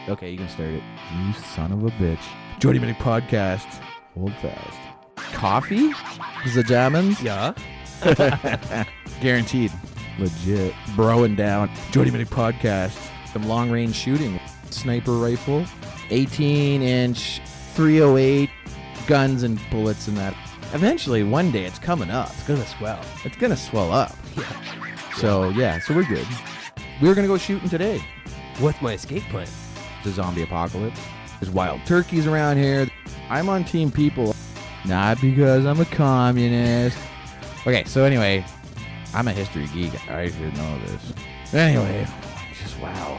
Okay, you can start it. You son of a bitch. Jody Mitic Podcast. Hold fast. Coffee? Pajamas? Yeah. Guaranteed. Legit. Broing down. Jody Mitic Podcast. Some long range shooting. Sniper rifle. 18-inch 308 guns and bullets and that. Eventually, one day, it's coming up. It's gonna swell. It's going to swell up. Yeah. So we're good. We were going to go shooting today. What's my escape plan? The zombie apocalypse. There's wild turkeys around here. I'm on team people. Not because I'm a communist. Okay, so anyway, I'm a history geek. I should know this. Anyway, just wow.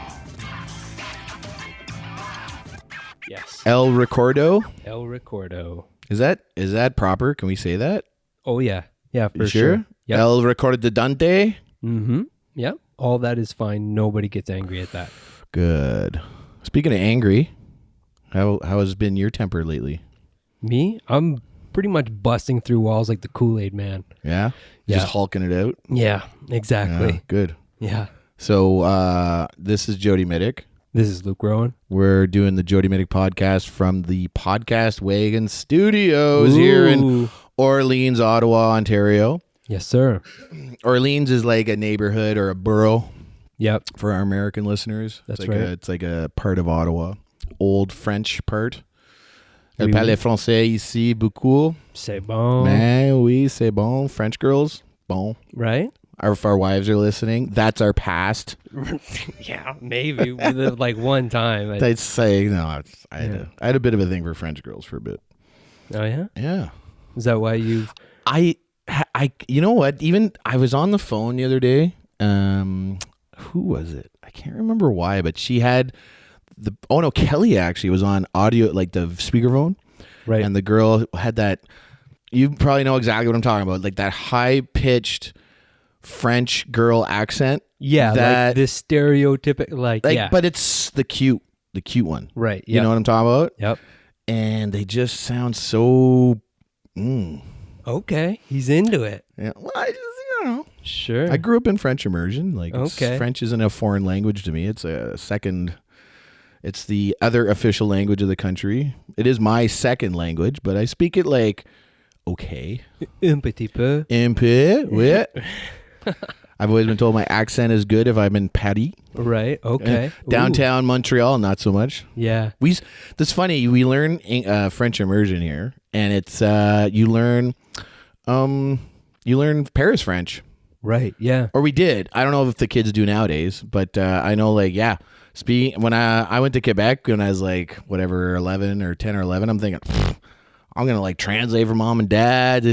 Yes. El Recordo? El Recordo. Is that proper? Can we say that? Oh, yeah. Yeah, for You sure? Yep. El Recordante? Mm-hmm. Yep. All that is fine. Nobody gets angry at that. Good. Speaking of angry, how has been your temper lately? Me? I'm pretty much busting through walls like the Kool-Aid man. Yeah? Yeah. Just hulking it out? Yeah, exactly. Yeah, good. Yeah. So this is Jody Mitic. This is Luke Rowan. We're doing the Jody Mitic Podcast from the Podcast Wagon studios here in Orleans, Ottawa, Ontario. Yes, sir. Orleans is like a neighborhood or a borough. Yep. For our American listeners. That's right. It's like a part of Ottawa. Old French part. Elle Oui, parle oui. français ici beaucoup. C'est bon. Mais oui, c'est bon. French girls, bon. Right? If our wives are listening, that's our past. Yeah, maybe. We lived like one time. I'd say, no, I had a bit of a thing for French girls for a bit. Oh, yeah? Yeah. Is that why you've... You know what? Even I was on the phone the other day. Who was it? I can't remember why, but she had Kelly actually was on audio, like the speakerphone. Right. And the girl had that, you probably know exactly what I'm talking about, like that high pitched French girl accent. Yeah, that, like this stereotypical, yeah. But it's the cute one. Right. You know what I'm talking about? Yep. And they just sound so, Okay. He's into it. Yeah. Well, I just, Sure. I grew up in French immersion. Like, Okay. French isn't a foreign language to me. It's the other official language of the country. It is my second language, but I speak it like, okay. Un petit peu. Un peu, oui. I've always been told my accent is good if I'm in Paris. Right. Okay. Downtown Montreal, not so much. Yeah. That's funny. We learn French immersion here, and it's you learn Paris French. Right. Yeah. Or we did. I don't know if the kids do nowadays, but I know, like, yeah. When I went to Quebec when I was like whatever 11 or 10 or 11, I'm thinking I'm gonna like translate for mom and dad.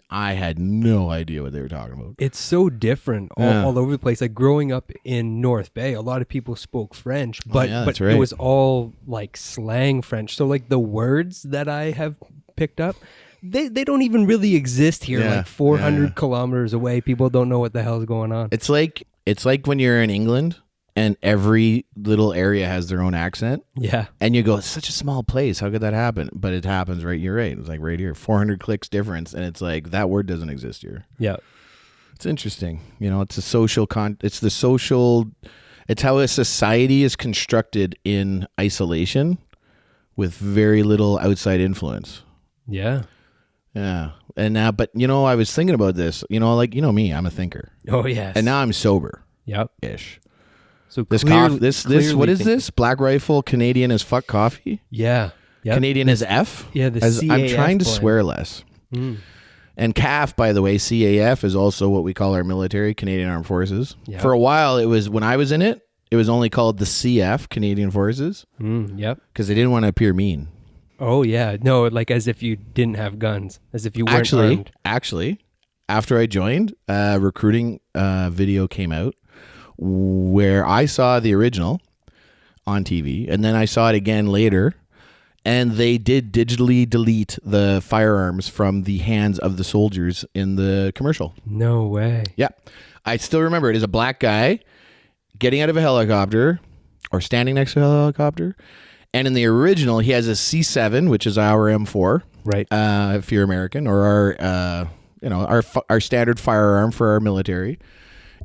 I had no idea what they were talking about. It's so different all over the place. Like growing up in North Bay, a lot of people spoke French, but that's right. It was all like slang French. So like the words that I have picked up, they don't even really exist here. Yeah, like 400 kilometers away, people don't know what the hell is going on. It's like when you're in England and every little area has their own accent. Yeah. And you go, it's such a small place. How could that happen? But it happens right. You're right. It's like right here, 400 clicks difference. And it's like that word doesn't exist here. Yeah. It's interesting. It's a social it's how a society is constructed in isolation with very little outside influence. Yeah. Yeah. And now, but I was thinking about this, me, I'm a thinker. Oh, yes. And now I'm sober. Yep. Ish. So This what is this? Black Rifle Canadian as fuck coffee? Yeah. Yep. Canadian as F? Yeah, the as CAF I'm trying to blend. swear less. And CAF, by the way, CAF is also what we call our military, Canadian Armed Forces. Yep. For a while, when I was in it, it was only called the CF, Canadian Forces. Yep. Because they didn't want to appear mean. Oh, yeah. No, like as if you didn't have guns, as if you weren't armed. Actually, after I joined, recruiting video came out where I saw the original on TV, and then I saw it again later, and they did digitally delete the firearms from the hands of the soldiers in the commercial. No way. Yeah. I still remember it as a black guy getting out of a helicopter or standing next to a helicopter. And in the original, he has a C7, which is our M4. Right. If you're American, or our standard firearm for our military.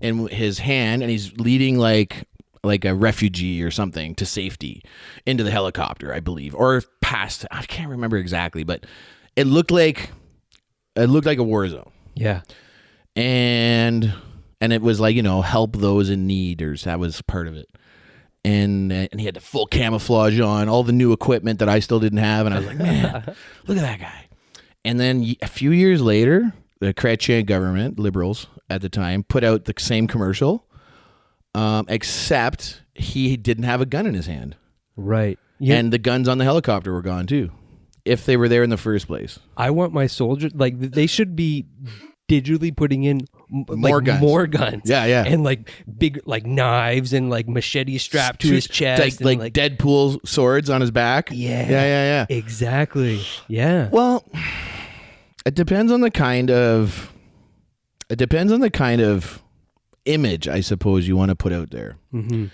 In his hand, and he's leading like like a refugee or something to safety into the helicopter, I believe, or past. I can't remember exactly, but it looked like a war zone. Yeah. And it was like, help those in need, or that was part of it. And he had the full camouflage on, all the new equipment that I still didn't have, and I was like, man, look at that guy. And then a few years later, the Chrétien government, liberals at the time, put out the same commercial, except he didn't have a gun in his hand. Right. Yeah. And the guns on the helicopter were gone too, if they were there in the first place. I want my soldiers, like, they should be digitally putting in more guns. Yeah. And like big, like knives and like machete strapped to his chest. Like Deadpool swords on his back. Yeah. Exactly. Yeah. Well, it depends on the kind of image, I suppose, you want to put out there. Mm-hmm.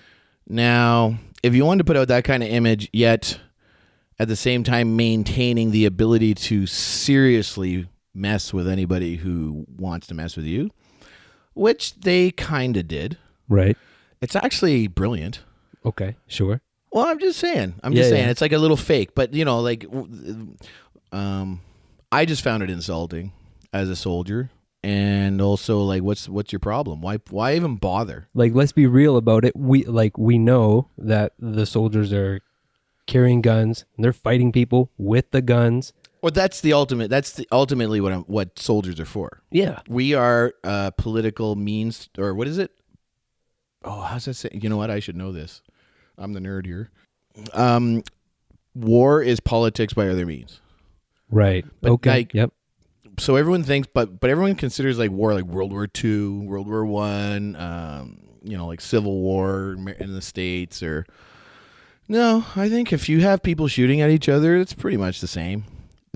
Now, if you want to put out that kind of image, yet at the same time maintaining the ability to seriously mess with anybody who wants to mess with you, which they kind of did. Right. It's actually brilliant. Okay, sure. Well, I'm just saying. It's like a little fake, but I just found it insulting as a soldier, and also like, what's your problem? Why even bother? Like, let's be real about it. We know that the soldiers are carrying guns and they're fighting people with the guns. Well, that's ultimately what soldiers are for. Yeah. We are political means, or what is it? Oh, how's that say? You know what? I should know this. I'm the nerd here. War is politics by other means. Right. But okay. Yep. So everyone thinks, but everyone considers like war, like World War II, World War I, like Civil War in the States, or no. I think if you have people shooting at each other, it's pretty much the same.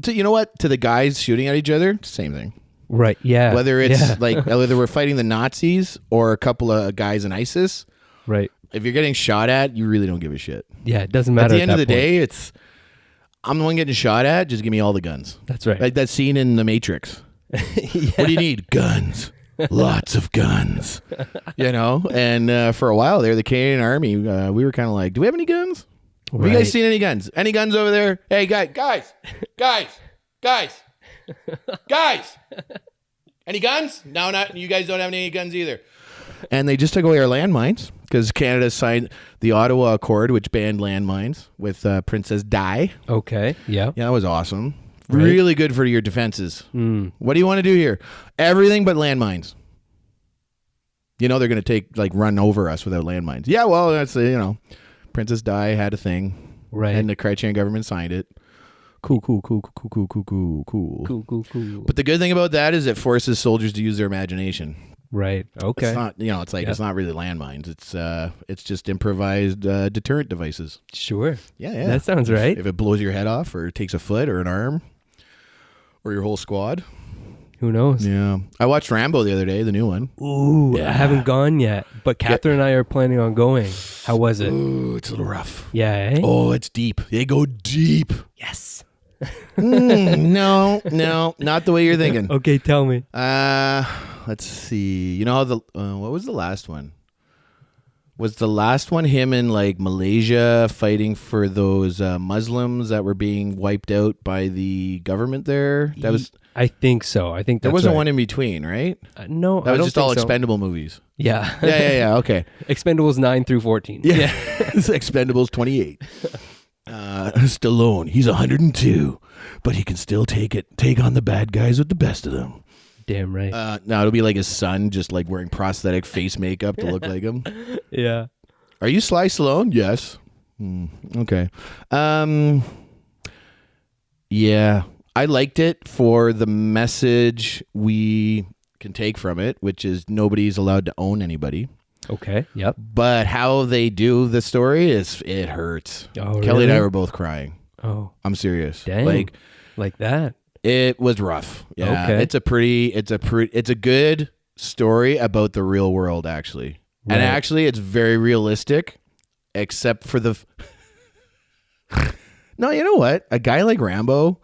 So you know what? To the guys shooting at each other, same thing. Right. Yeah. Whether it's like whether we're fighting the Nazis or a couple of guys in ISIS. Right. If you're getting shot at, you really don't give a shit. Yeah, it doesn't matter. At the end of the day, I'm the one getting shot at. Just give me all the guns. That's right. Like that scene in The Matrix. Yeah. What do you need? Guns. Lots of guns. And for a while there, the Canadian Army, we were kind of like, do we have any guns? Have you guys seen any guns? Any guns over there? Hey, guys. Any guns? No, not. You guys don't have any guns either. And they just took away our landmines because Canada signed the Ottawa Accord, which banned landmines with Princess Di. Okay. Yeah. Yeah, that was awesome. Right. Really good for your defenses. What do you want to do here? Everything but landmines. They're going to run over us without landmines. Yeah, well, that's, Princess Di had a thing. Right. And the Chrétien government signed it. Cool. Cool. But the good thing about that is it forces soldiers to use their imagination. Right. Okay. It's not, it's not really landmines. It's just improvised deterrent devices. Sure. Yeah. That sounds right. If it blows your head off or takes a foot or an arm or your whole squad. Who knows? Yeah. I watched Rambo the other day, the new one. Ooh, yeah. I haven't gone yet, but Catherine and I are planning on going. How was it? Ooh, it's a little rough. Yeah, eh? Oh, it's deep. They go deep. Yes. No, not the way you're thinking. Okay, tell me. Let's see. You know how what was the last one? Was the last one him in like Malaysia fighting for those Muslims that were being wiped out by the government there? That was. I think so. I think that's there wasn't right. one in between, right? No, that was I don't just all think so. expendable movies. Yeah. Yeah. Okay. Expendables 9 through 14. Yeah. It's Expendables 28. Stallone, he's 102, but he can still take on the bad guys with the best of them. Damn right. No, it'll be like his son, just like wearing prosthetic face makeup to look like him. Yeah. Are you Sly Stallone? Yes. Okay. Yeah, I liked it for the message we can take from it, which is nobody's allowed to own anybody. Okay. Yep. But how they do the story it hurts. Oh, Kelly really? and I were both crying. Oh, I'm serious. dang. Like that. It was rough. Yeah. Okay. It's a good story about the real world, actually. Right. And actually, it's very realistic, except for the. No, you know what? A guy like Rambo,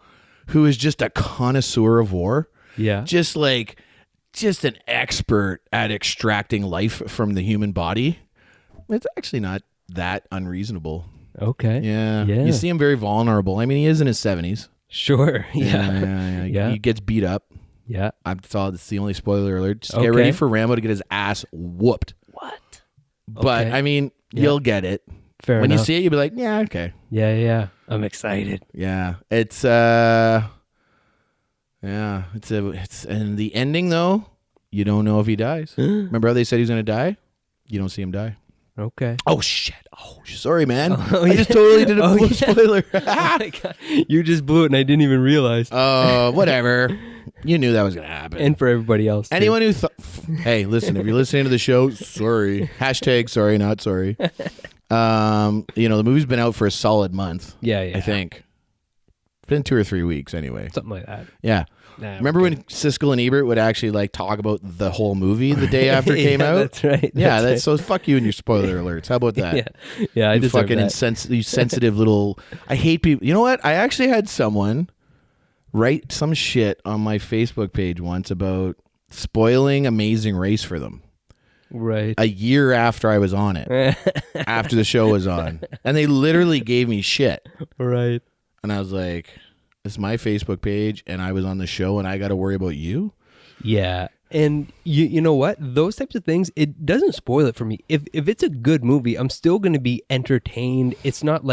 who is just a connoisseur of war, Yeah. just an expert at extracting life from the human body. It's actually not that unreasonable. Okay. Yeah. Yeah. You see him very vulnerable. I mean, he is in his 70s. Sure. Yeah. Yeah. He gets beat up. Yeah. I thought it's the only spoiler alert. Just get ready for Rambo to get his ass whooped. What? But, I mean, you'll get it. Fair enough. When you see it, you'll be like, yeah, okay. Yeah. I'm excited. Yeah. It's and the ending, though, you don't know if he dies. Remember how they said he was going to die? You don't see him die. Okay. Oh, shit. Oh, sorry, man. I just totally did a spoiler. Oh my God. You just blew it and I didn't even realize. Whatever. You knew that was going to happen. And for everybody else, too. Anyone who hey, listen, if you're listening to the show, sorry. Hashtag sorry, not sorry. The movie's been out for a solid month. Yeah. I think. It's been 2 or 3 weeks anyway. Something like that. Yeah. Remember when Siskel and Ebert would actually like talk about the whole movie the day after it came out? That's right. That's so fuck you and your spoiler alerts. How about that? Yeah. I you deserve fucking that. You sensitive little. I hate people. You know what? I actually had someone write some shit on my Facebook page once about spoiling Amazing Race for them. Right. A year after I was on it, after the show was on, and they literally gave me shit. Right. And I was like, "It's my Facebook page, and I was on the show, and I got to worry about you." Yeah. And you know what? Those types of things, it doesn't spoil it for me. If it's a good movie, I'm still going to be entertained. It's not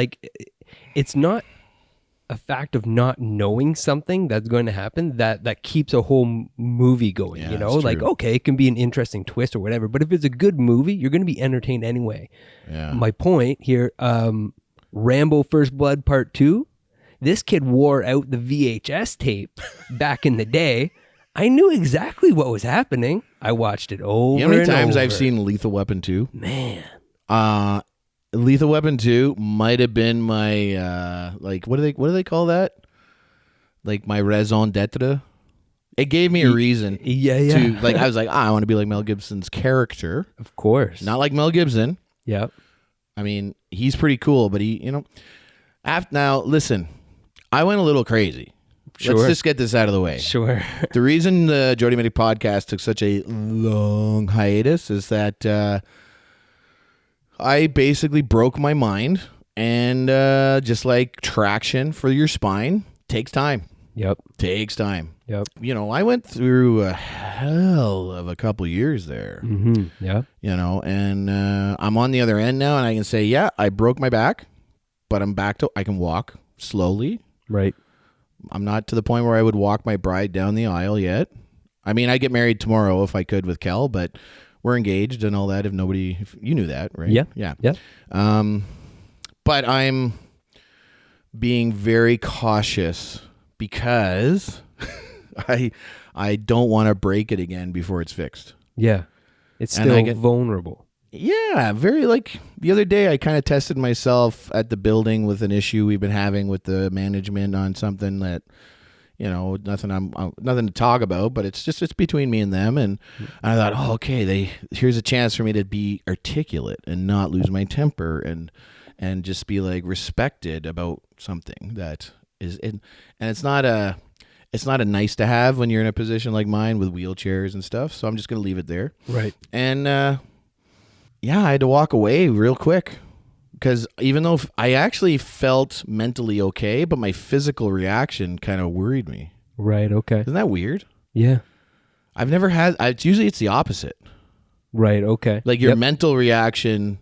a fact of not knowing something that's going to happen that keeps a whole movie going. Yeah, you know, like, okay, it can be an interesting twist or whatever, but if it's a good movie, you're going to be entertained anyway. Yeah. My point here, Rambo First Blood Part 2, this kid wore out the VHS tape back in the day. I knew exactly what was happening. I watched it over. You know how many and times over. I've seen Lethal Weapon 2? Man. Lethal Weapon 2 might have been my what do they call that? Like my raison d'etre. It gave me a reason. Yeah. To I was like, I want to be like Mel Gibson's character. Of course. Not like Mel Gibson. Yep. I mean, he's pretty cool, but now listen, I went a little crazy. Sure. Let's just get this out of the way. Sure. The reason the Jody Mitic Podcast took such a long hiatus is that I basically broke my mind, and just like traction for your spine takes time. Yep. Takes time. Yep. I went through a hell of a couple years there. Mm-hmm. Yeah. And I'm on the other end now, and I can say, yeah, I broke my back, but I'm back to, I can walk slowly. Right. I'm not to the point where I would walk my bride down the aisle yet. I mean, I get married tomorrow if I could with Kel, but we're engaged and all that. If you knew that, right? Yeah. Yeah. But I'm being very cautious because I don't want to break it again before it's fixed. Yeah. It's And I still get- vulnerable. Yeah, very the other day I kind of tested myself at the building with an issue we've been having with the management on something that, nothing nothing to talk about, but it's between me and them. And I thought, oh, okay, here's a chance for me to be articulate and not lose my temper and just be like respected about something that is and it's not a nice to have when you're in a position like mine with wheelchairs and stuff. So I'm just going to leave it there. Right. And, yeah, I had to walk away real quick because even though I actually felt mentally okay, but my physical reaction kind of worried me. Right. Okay. Isn't that weird? Yeah. I've never had, usually it's the opposite. Right. Okay. Like your Yep. mental reaction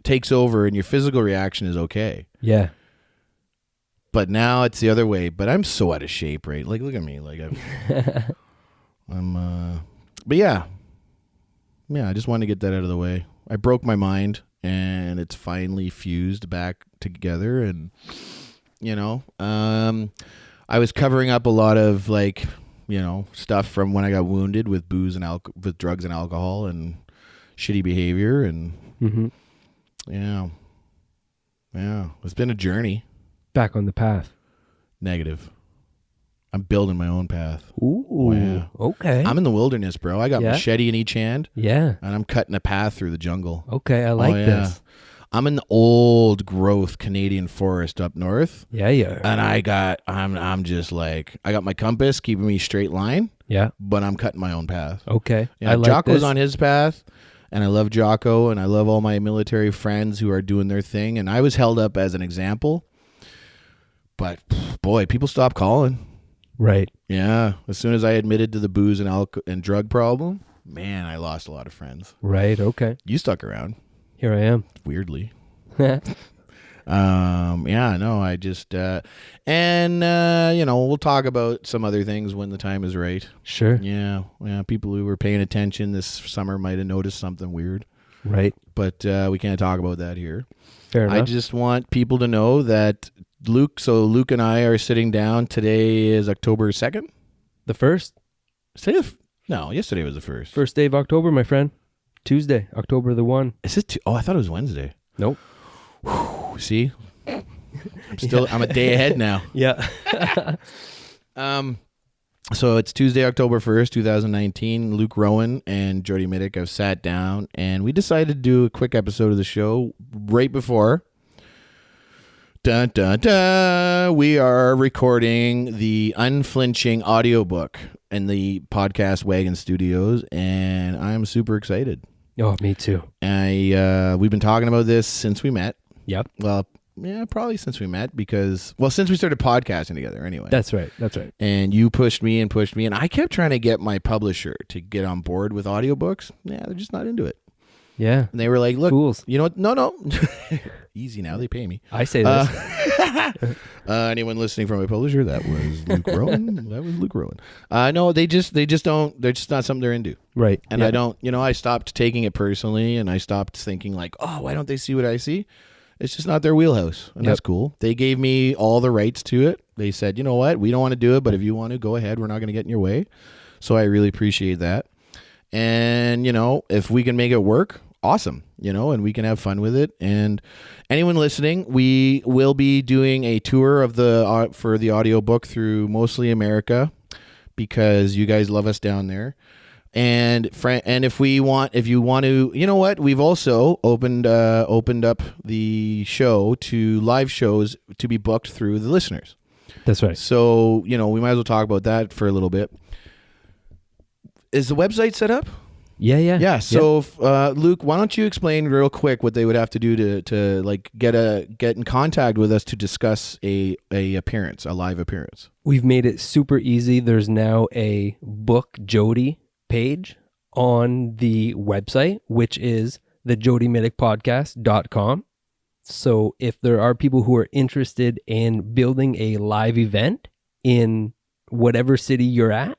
takes over and your physical reaction is okay. Yeah. But now it's the other way. But I'm so out of shape, right? Like, look at me. Like but yeah. Yeah, I just wanted to get that out of the way. I broke my mind, and it's finally fused back together. And I was covering up a lot of stuff from when I got wounded with booze and with drugs and alcohol and shitty behavior, and Mm-hmm. yeah, it's been a journey. Back on the path. Negative. I'm building my own path. Ooh. Yeah. Okay. I'm in the wilderness, bro. I got Yeah. machete in each hand, Yeah. and I'm cutting a path through the jungle. Okay. I like this. I'm in the old growth Canadian forest up north, Yeah. Yeah. and I'm just like, I got my compass keeping me straight line, Yeah. but I'm cutting my own path. Okay. Yeah, I like Jocko's this. on his path, and I love Jocko, and I love all my military friends who are doing their thing, and I was held up as an example. But boy, people stopped calling. Right. Yeah, as soon as I admitted to the booze and drug problem, man, I lost a lot of friends. Right. Okay. You stuck around. Here I am. Weirdly. Yeah, no, I just we'll talk about some other things when the time is right. Sure. Yeah, people who were paying attention this summer might have noticed something weird. Right. But we can't talk about that here. Fair enough. I just want people to know that Luke and I are sitting down. Today is October 2nd. The 1st? Yesterday was the 1st. First day of October, my friend. Tuesday, October the 1. Is it? I thought it was Wednesday. Nope. See? I'm a day ahead now. Yeah. So it's Tuesday, October 1st, 2019. Luke Rowan and Jody Mitic have sat down, and we decided to do a quick episode of the show right before. Dun, dun, dun. We are recording the Unflinching audiobook in the Podcast Wagon studios, and I'm super excited. Oh, me too. We've been talking about this since we met. Yep. Well, yeah, probably since we met since we started podcasting together anyway. That's right. And you pushed me, and I kept trying to get my publisher to get on board with audiobooks. Yeah, they're just not into it. Yeah. And they were like, look, fools. You know what? No. Easy now. They pay me. I say this. Anyone listening from a publisher, that was Luke Rowan. No, they just don't. They're just not something they're into. Right. And I don't, I stopped taking it personally, and I stopped thinking like, oh, why don't they see what I see? It's just not their wheelhouse. And that's cool. They gave me all the rights to it. They said, you know what? We don't want to do it, but if you want to, go ahead. We're not going to get in your way. So I really appreciate that. And, if we can make it work, awesome, and we can have fun with it. And anyone listening, we will be doing a tour of for the audiobook through mostly America, because you guys love us down there. And if you want to, we've also opened up the show to live shows to be booked through the listeners. That's right. So, we might as well talk about that for a little bit. Is the website set up? Yeah. So, Luke, why don't you explain real quick what they would have to do to like get in contact with us to discuss a live appearance? We've made it super easy. There's now a Book Jody page on the website, which is the jodymiticpodcast.com. So if there are people who are interested in building a live event in whatever city you're at,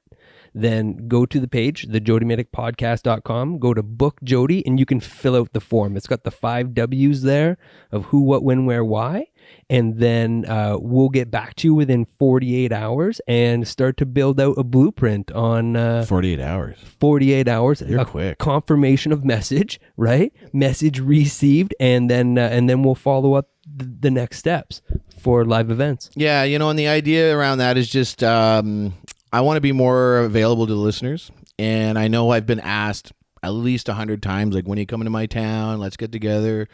then go to the page, thejodymiticpodcast.com, go to Book Jody, and you can fill out the form. It's got the 5 W's there of who, what, when, where, why. And then we'll get back to you within 48 hours and start to build out a blueprint on 48 hours. 48 hours. You're quick. Confirmation of message, right? Message received, and then we'll follow up the next steps for live events. Yeah, and the idea around that is just I want to be more available to the listeners. And I know I've been asked at least 100 times, like, when are you coming to my town? Let's get together.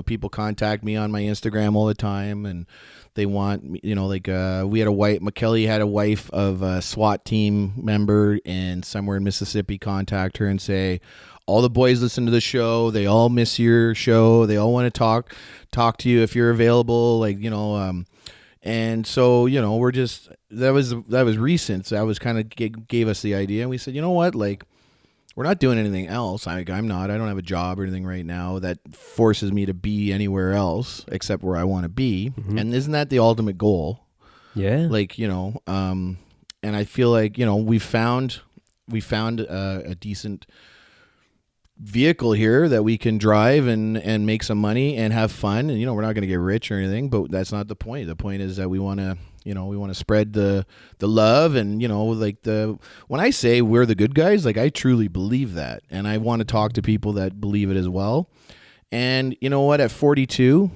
People contact me on my Instagram all the time, and they want, we had McKelly had a wife of a SWAT team member, and somewhere in Mississippi contact her and say, all the boys listen to the show. They all miss your show. They all want to talk to you if you're available. And so, we're just, that was recent. So that was kind of gave us the idea. And we said, you know what, we're not doing anything else. I don't have a job or anything right now that forces me to be anywhere else except where I want to be. Mm-hmm. And isn't that the ultimate goal? Yeah. And I feel like, we found a decent vehicle here that we can drive and make some money and have fun. And, we're not going to get rich or anything, but that's not the point. The point is that we want to, we want to spread the love, and, when I say we're the good guys, I truly believe that. And I want to talk to people that believe it as well. And you know what, at 42,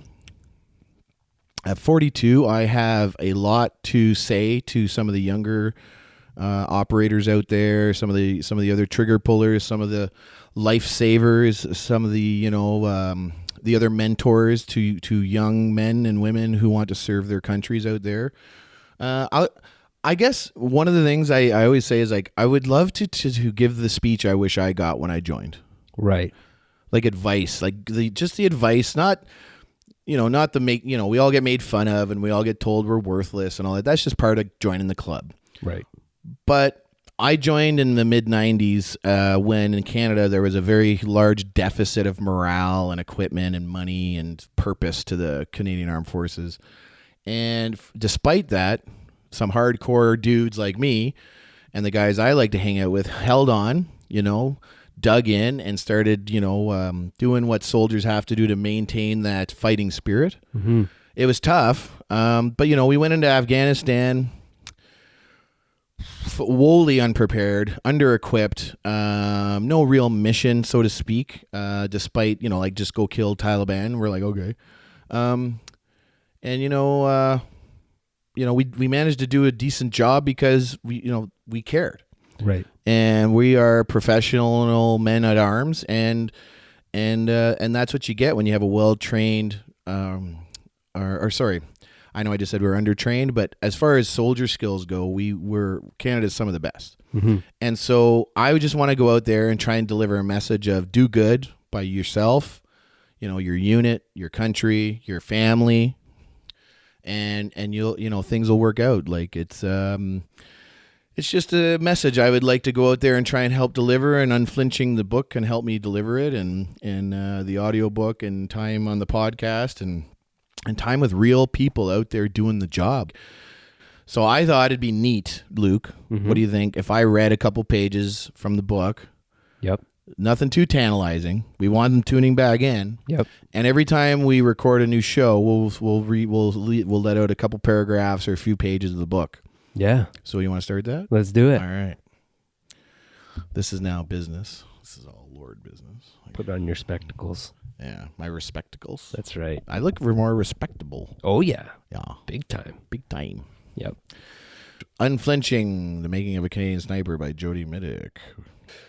I have a lot to say to some of the younger operators out there, some of the other trigger pullers, some of the lifesavers, some of the the other mentors to young men and women who want to serve their countries out there. I guess one of the things I always say is I would love to give the speech I wish I got when I joined. Right. Like advice, like just the advice, not not the make, we all get made fun of and we all get told we're worthless and all that. That's just part of joining the club. Right. But I joined in the mid-90s when in Canada there was a very large deficit of morale and equipment and money and purpose to the Canadian Armed Forces. And despite that, some hardcore dudes like me and the guys I like to hang out with held on, dug in and started, doing what soldiers have to do to maintain that fighting spirit. Mm-hmm. It was tough, but, we went into Afghanistan woefully unprepared, under-equipped, no real mission, so to speak, despite, just go kill Taliban. We're like, okay. And, we managed to do a decent job because we cared. Right. And we are professional men at arms, and that's what you get when you have a well-trained, I know I just said we were undertrained, but as far as soldier skills go, Canada's some of the best. Mm-hmm. And so I would just want to go out there and try and deliver a message of do good by yourself, your unit, your country, your family, and you'll, things will work out. Like it's just a message I would like to go out there and try and help deliver, and Unflinching the book can help me deliver it, and the audiobook and time on the podcast and time with real people out there doing the job. So I thought it'd be neat, Luke. Mm-hmm. What do you think if I read a couple pages from the book? Yep. Nothing too tantalizing. We want them tuning back in. Yep. And every time we record a new show, we'll let out a couple paragraphs or a few pages of the book. Yeah. So you want to start that? Let's do it. All right. This is now business. This is all Lord business. Put on your spectacles. Yeah, my respectacles. That's right. I look for more respectable. Oh, yeah. Yeah. Big time. Big time. Yep. Unflinching, The Making of a Canadian Sniper by Jody Mitic.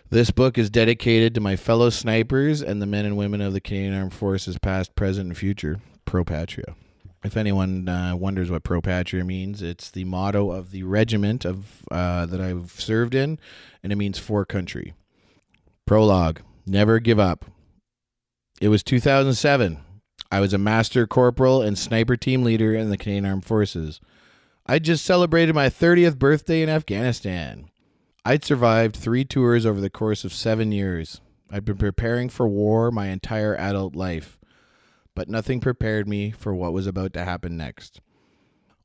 This book is dedicated to my fellow snipers and the men and women of the Canadian Armed Forces, past, present, and future. Pro Patria. If anyone wonders what Pro Patria means, it's the motto of the regiment that I've served in, and it means for country. Prologue. Never give up. It was 2007. I was a master corporal and sniper team leader in the Canadian Armed Forces. I just celebrated my 30th birthday in Afghanistan. I'd survived 3 tours over the course of 7 years. I'd been preparing for war my entire adult life, but nothing prepared me for what was about to happen next.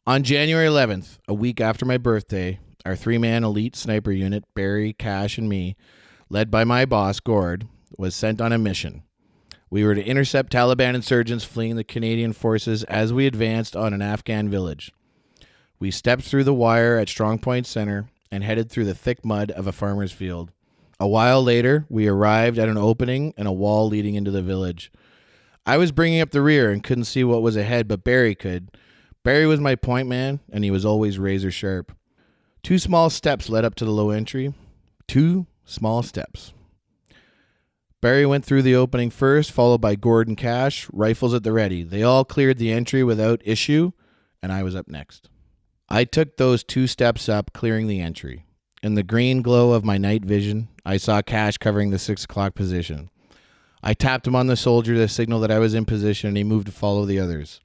On January 11th, a week after my birthday, our 3-man elite sniper unit, Barry, Cash, and me, led by my boss, Gord, was sent on a mission. We were to intercept Taliban insurgents fleeing the Canadian forces as we advanced on an Afghan village. We stepped through the wire at Strong Point Center and headed through the thick mud of a farmer's field. A while later, we arrived at an opening in a wall leading into the village. I was bringing up the rear and couldn't see what was ahead, but Barry could. Barry was my point man, and he was always razor sharp. 2 small steps led up to the low entry. 2 small steps. Barry went through the opening first, followed by Gord and Cash, rifles at the ready. They all cleared the entry without issue, and I was up next. I took those 2 steps up, clearing the entry. In the green glow of my night vision, I saw Cash covering the 6 o'clock position. I tapped him on the shoulder to signal that I was in position, and he moved to follow the others.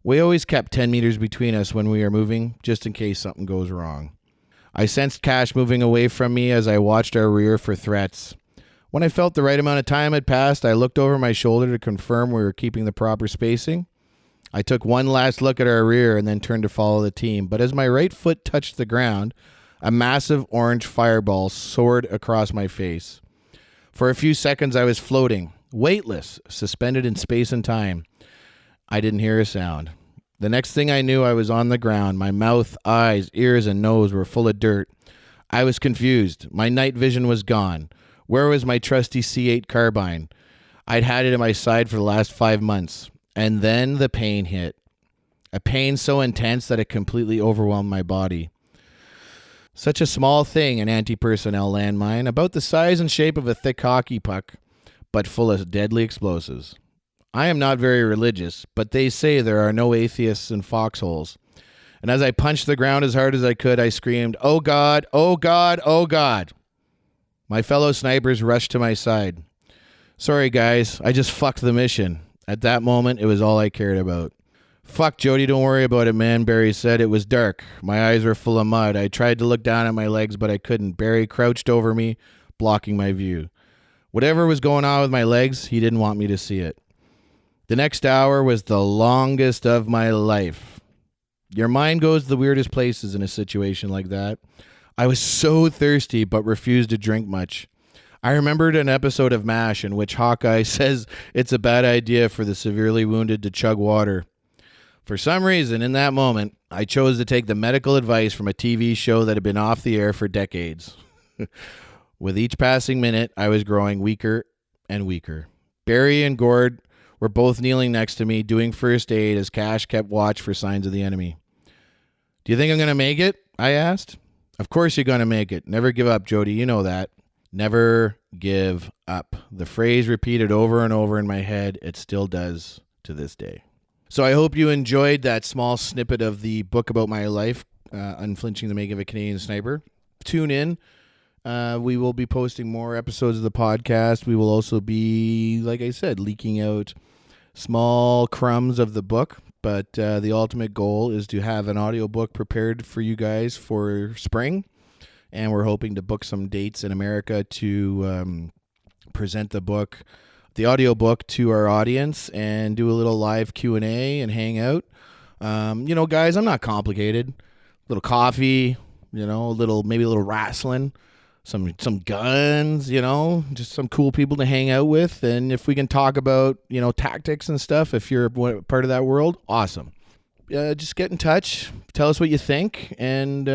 We always kept 10 meters between us when we are moving, just in case something goes wrong. I sensed Cash moving away from me as I watched our rear for threats. When I felt the right amount of time had passed, I looked over my shoulder to confirm we were keeping the proper spacing. I took one last look at our rear and then turned to follow the team. But as my right foot touched the ground, a massive orange fireball soared across my face. For a few seconds, I was floating, weightless, suspended in space and time. I didn't hear a sound. The next thing I knew, I was on the ground. My mouth, eyes, ears, and nose were full of dirt. I was confused. My night vision was gone. Where was my trusty C8 carbine? I'd had it at my side for the last 5 months. And then the pain hit. A pain so intense that it completely overwhelmed my body. Such a small thing, an anti-personnel landmine, about the size and shape of a thick hockey puck, but full of deadly explosives. I am not very religious, but they say there are no atheists in foxholes. And as I punched the ground as hard as I could, I screamed, "Oh God, oh God, oh God." My fellow snipers rushed to my side. Sorry, guys. I just fucked the mission. At that moment, it was all I cared about. Fuck, Jody, don't worry about it, man. Barry said. It was dark. My eyes were full of mud. I tried to look down at my legs, but I couldn't. Barry crouched over me, blocking my view. Whatever was going on with my legs, he didn't want me to see it. The next hour was the longest of my life. Your mind goes to the weirdest places in a situation like that. I was so thirsty, but refused to drink much. I remembered an episode of MASH in which Hawkeye says it's a bad idea for the severely wounded to chug water. For some reason, in that moment, I chose to take the medical advice from a TV show that had been off the air for decades. With each passing minute, I was growing weaker and weaker. Barry and Gord were both kneeling next to me, doing first aid as Cash kept watch for signs of the enemy. Do you think I'm going to make it? I asked. Of course you're going to make it. Never give up, Jody. You know that. Never give up. The phrase repeated over and over in my head. It still does to this day. So I hope you enjoyed that small snippet of the book about my life, Unflinching, the Making of a Canadian Sniper. Tune in. We will be posting more episodes of the podcast. We will also be, like I said, leaking out small crumbs of the book. But the ultimate goal is to have an audiobook prepared for you guys for spring. And we're hoping to book some dates in America to present the audiobook to our audience and do a little live Q&A and hang out. Guys, I'm not complicated. A little coffee, maybe a little wrestling, some guns, just some cool people to hang out with. And if we can talk about, tactics and stuff, if you're part of that world, awesome. Just get in touch. Tell us what you think. And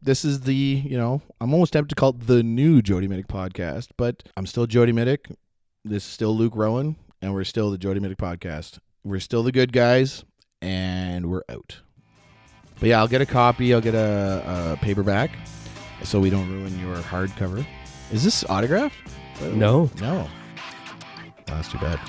this is I'm almost tempted to call it the new Jody Mitic Podcast, but I'm still Jody Mitic. This is still Luke Rowan, and we're still the Jody Mitic Podcast. We're still the good guys, and we're out. But yeah, I'll get a copy. I'll get a paperback so we don't ruin your hardcover. Is this autographed? No. No. Oh, that's too bad.